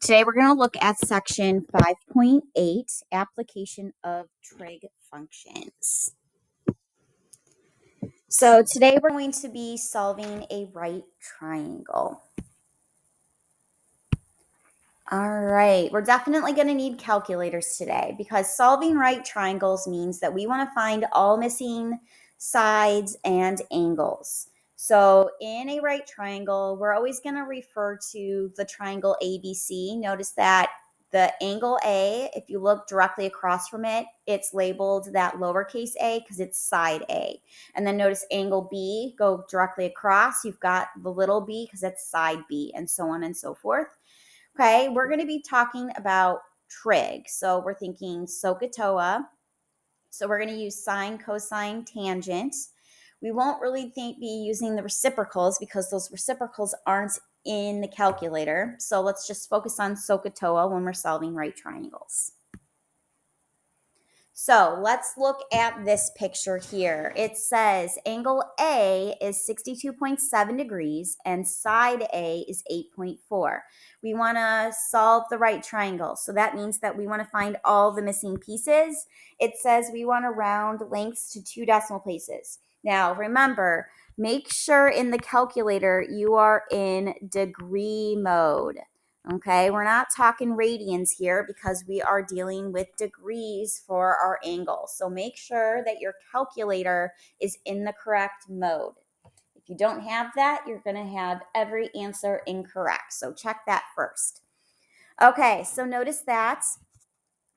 Today we're going to look at section 5.8, application of trig functions. So today we're going to be solving a right triangle. All right, we're definitely going to need calculators today because solving right triangles means that we want to find all missing sides and angles. So in a right triangle, we're always going to refer to the triangle ABC. Notice that the angle A, if you look directly across from it, it's labeled that lowercase a because it's side A. And then notice angle B, go directly across, you've got the little b because it's side B, and so on and so forth. Okay, we're going to be talking about trig. So we're thinking Sohcahtoa. So we're going to use sine, cosine, tangent. We won't really be using the reciprocals because those reciprocals aren't in the calculator. So let's just focus on Sohcahtoa when we're solving right triangles. So let's look at this picture here. It says angle A is 62.7 degrees and side A is 8.4. We want to solve the right triangle. So that means that we want to find all the missing pieces. It says we want to round lengths to 2 decimal places. Now remember, make sure in the calculator you are in degree mode. Okay, we're not talking radians here because we are dealing with degrees for our angle. So make sure that your calculator is in the correct mode. If you don't have that, you're going to have every answer incorrect. So check that first. Okay, so notice that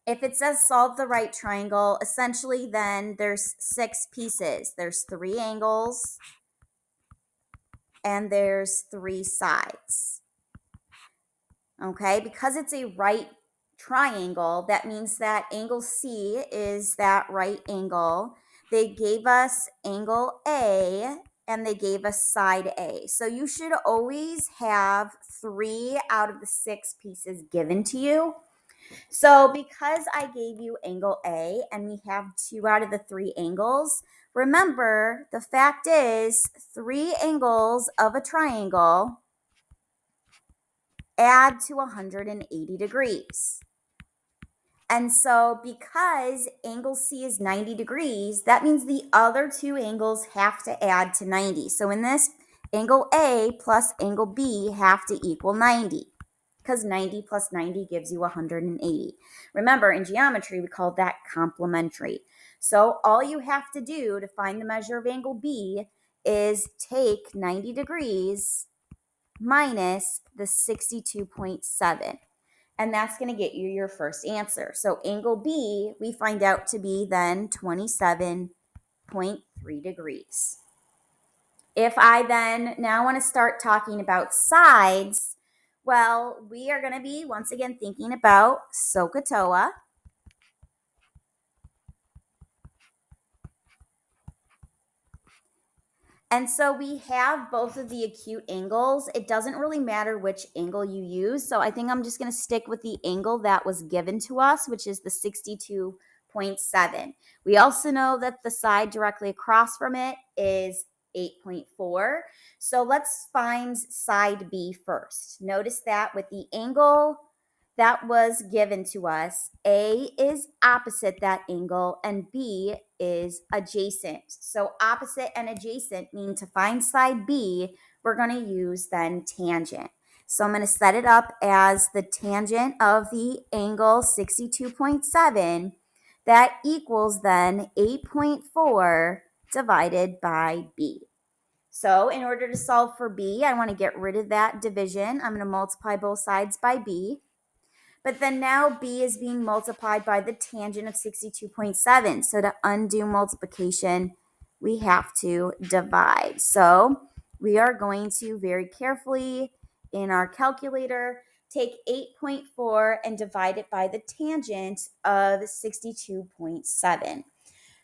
if it says solve the right triangle, essentially then there's 6 pieces. There's 3 angles and there's 3 sides. Okay, because it's a right triangle, that means that angle C is that right angle. They gave us angle A and they gave us side A. So you should always have 3 out of the 6 pieces given to you. So because I gave you angle A and we have 2 out of the 3 angles, remember the fact is 3 angles of a triangle add to 180 degrees. And so because angle C is 90 degrees, that means the other 2 angles have to add to 90. So in this, angle A plus angle B have to equal 90 because 90 plus 90 gives you 180. Remember, in geometry, we call that complementary. So all you have to do to find the measure of angle B is take 90 degrees minus the 62.7. And that's going to get you your first answer. So angle B, we find out to be then 27.3 degrees. If I then now want to start talking about sides, well, we are going to be once again thinking about Sohcahtoa. And so we have both of the acute angles. It doesn't really matter which angle you use. So I think I'm just going to stick with the angle that was given to us, which is the 62.7. We also know that the side directly across from it is 8.4. So let's find side B first. Notice that with the angle that was given to us, A is opposite that angle and B is adjacent. So opposite and adjacent mean to find side B, we're going to use then tangent. So I'm going to set it up as the tangent of the angle 62.7. That equals then 8.4 divided by B. So in order to solve for B, I want to get rid of that division. I'm going to multiply both sides by B. But then now B is being multiplied by the tangent of 62.7. So to undo multiplication, we have to divide. So we are going to very carefully in our calculator take 8.4 and divide it by the tangent of 62.7.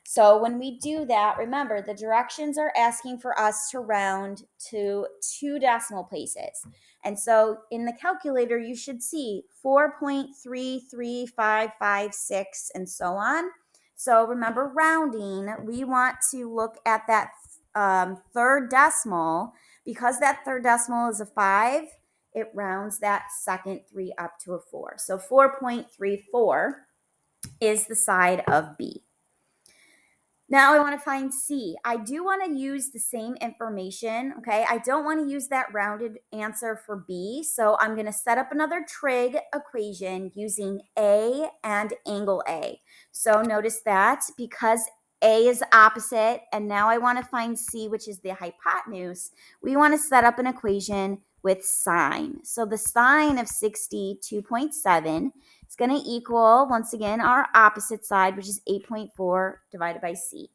So when we do that, remember the directions are asking for us to round to 2 decimal places. And so in the calculator, you should see 4.33556 and so on. So remember rounding, we want to look at that third decimal. Because that third decimal is a 5, it rounds that second 3 up to a 4. So 4.34 is the side of B. Now I want to find C. I do want to use the same information, okay? I don't want to use that rounded answer for B, so I'm going to set up another trig equation using A and angle A. So notice that because A is opposite, and now I want to find C, which is the hypotenuse, we want to set up an equation with sine. So the sine of 62.7 is going to equal, once again, our opposite side, which is 8.4 divided by C.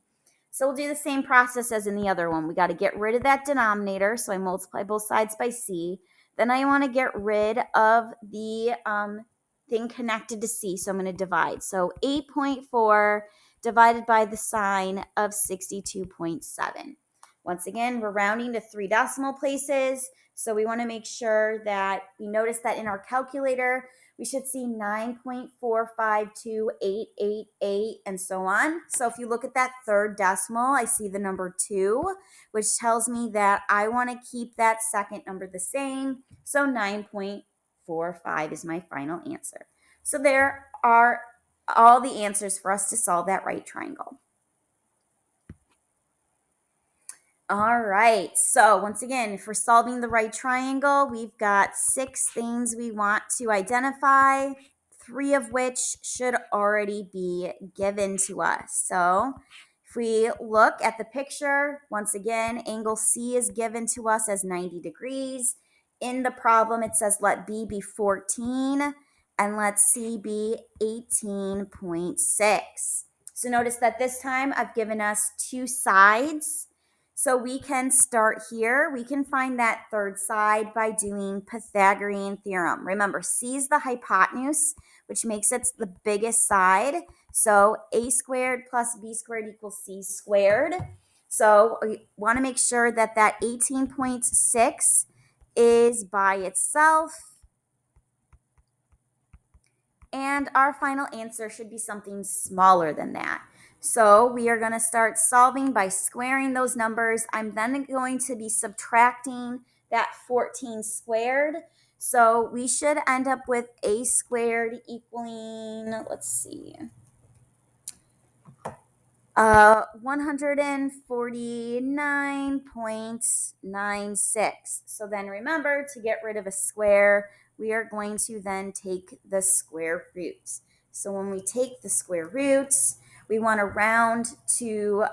So we'll do the same process as in the other one. We got to get rid of that denominator, so I multiply both sides by C. Then I want to get rid of the thing connected to C, so I'm going to divide. So 8.4 divided by the sine of 62.7. Once again, we're rounding to 3 decimal places, so we want to make sure that we notice that in our calculator, we should see 9.452888 and so on. So if you look at that third decimal, I see the number 2, which tells me that I want to keep that second number the same. So 9.45 is my final answer. So there are all the answers for us to solve that right triangle. All right, so once again, for solving the right triangle, we've got 6 things we want to identify, 3 of which should already be given to us. So if we look at the picture, once again, angle C is given to us as 90 degrees. In the problem, it says let B be 14 and let C be 18.6. So notice that this time I've given us 2 sides. So we can start here. We can find that third side by doing Pythagorean Theorem. Remember, C is the hypotenuse, which makes it the biggest side. So A squared plus B squared equals C squared. So we want to make sure that that 18.6 is by itself. And our final answer should be something smaller than that. So we are going to start solving by squaring those numbers. I'm then going to be subtracting that 14 squared. So we should end up with A squared equaling, let's see, 149.96. So then remember, to get rid of a square, we are going to then take the square root. So when we take the square roots, we want to round to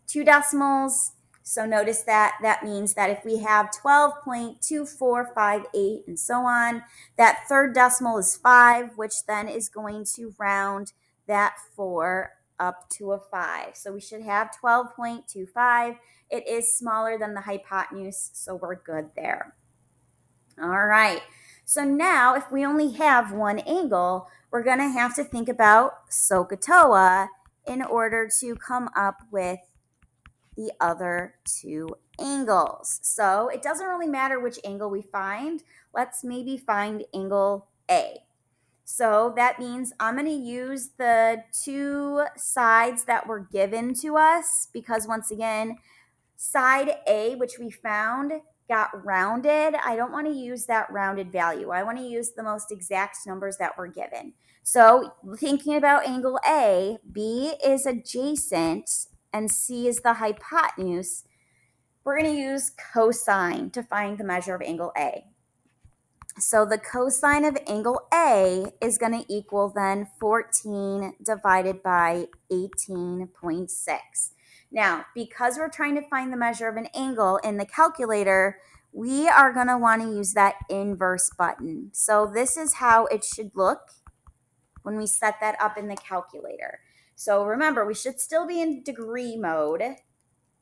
2 decimals. So notice that means that if we have 12.2458 and so on, that third decimal is 5, which then is going to round that 4 up to a 5. So we should have 12.25. It is smaller than the hypotenuse, so we're good there. All right. So now if we only have one angle, we're going to have to think about Sohcahtoa in order to come up with the other 2 angles. So it doesn't really matter which angle we find. Let's maybe find angle A. So that means I'm going to use the 2 sides that were given to us because once again, side A, which we found, got rounded. I don't want to use that rounded value. I want to use the most exact numbers that were given. So thinking about angle A, B is adjacent and C is the hypotenuse. We're going to use cosine to find the measure of angle A. So the cosine of angle A is going to equal then 14 divided by 18.6. Now, because we're trying to find the measure of an angle in the calculator, we are going to want to use that inverse button. So this is how it should look when we set that up in the calculator. So remember, we should still be in degree mode.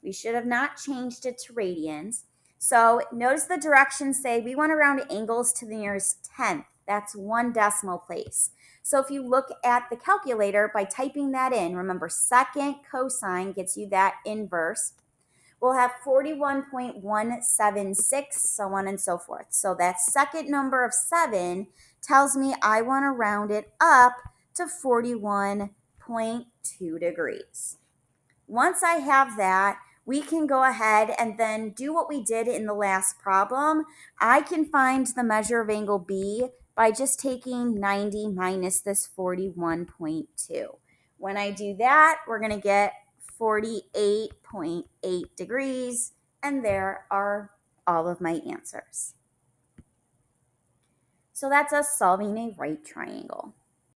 We should have not changed it to radians. So notice the directions say we want to round angles to the nearest tenth. That's 1 decimal place. So if you look at the calculator by typing that in, remember second cosine gets you that inverse. We'll have 41.176, so on and so forth. So that second number of 7 tells me I want to round it up to 41.2 degrees. Once I have that, we can go ahead and then do what we did in the last problem. I can find the measure of angle B by just taking 90 minus this 41.2. When I do that, we're going to get 48.8 degrees, and there are all of my answers. So that's us solving a right triangle.